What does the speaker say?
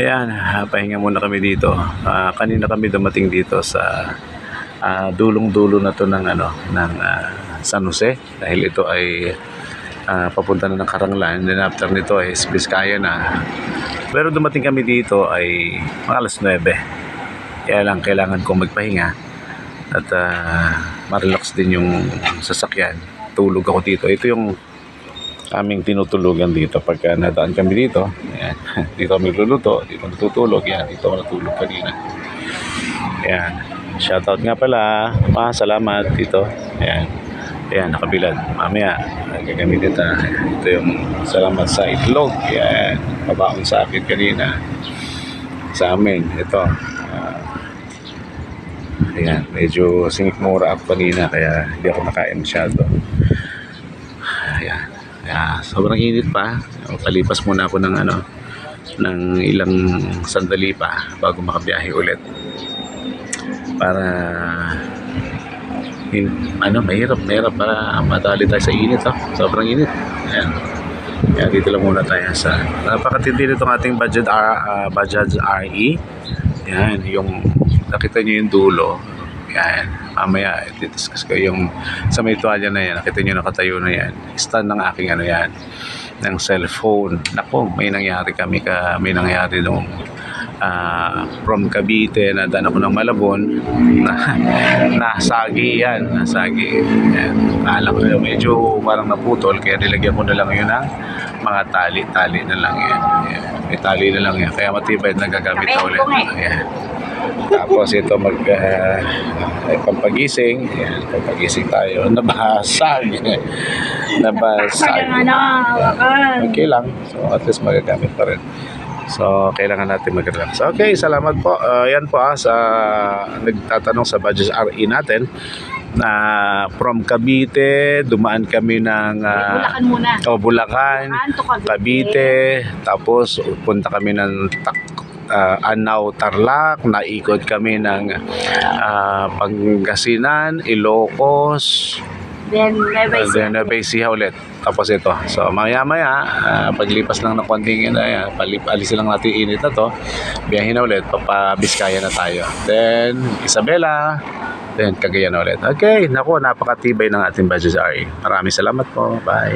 Ayan, pahinga muna kami dito. Kanina kami dumating dito sa dulong-dulo na to ng San Jose, dahil ito ay papunta na ng Karanglan. Then after nito ay Biskaya na. Pero dumating kami dito ay mga alas 9. Kaya lang kailangan kong magpahinga at ma-relax din yung sasakyan. Tulog ako dito. Ito yung aming tinutulugan dito pagka nadaan kami dito. Ayan. Dito kami luluto, dito natutulog. Yan, dito ako natulog kanina. Ayan. Shoutout nga pala. Salamat dito. Ayan. Ayan, nakabilad. Mamaya, gagamitin ito. Ito yung salamat sa itlog. Ayan. Pabaon sa akin kanina. Sa amin. Ito. Ayan. Medyo singit-mura ako kanina kaya hindi ako nakain masyado. Ayan. Sobrang init pa. Palipas muna ako ng ilang sandali pa bago makabiyahe ulit. Para mahirap para madali tayo sa init. Sobrang init. Ayan. Kaya dito lang muna tayo sa napakatindi nitong ating Bajaj RE. Ayan, yung nakita nyo yung dulo. Ayan, mamaya i-discuss ko yung sa may tuwalya na yan. Nakita nyo nakatayo na yan. Stand ng aking ng cellphone. Nako, may nangyari nung from Cavite, nadaan ako ng Malabon. Nasagi yan. Nasagi. Alam ko, medyo parang naputol. Kaya nilagyan ko na lang yun ng mga tali na lang yan. May tali na lang yan. Kaya matibay na gagamit na ulit. Ayan. Tapos ito pampagising. Ayan, pampagising tayo. Nabasag. Okay lang. So at least magagamit pa rin. So kailangan natin mag-relax. Okay, salamat po. Yan po sa nagtatanong sa Bajaj RE natin. From Cavite, dumaan kami ng Bulacan muna. Bulacan, Cavite, tapos punta kami ng Anao, Tarlac, naikot kami ng Pangasinan, Ilocos, then Nueva Ecija ulit. Tapos ito. So maya paglipas lang ng konting alisin lang natin init na to. Biyahin na ulit, papabiskaya na tayo. Then Isabela, then Cagayan na ulit. Okay, naku, napakatibay ng ating Bajaj RE. Maraming salamat po. Bye.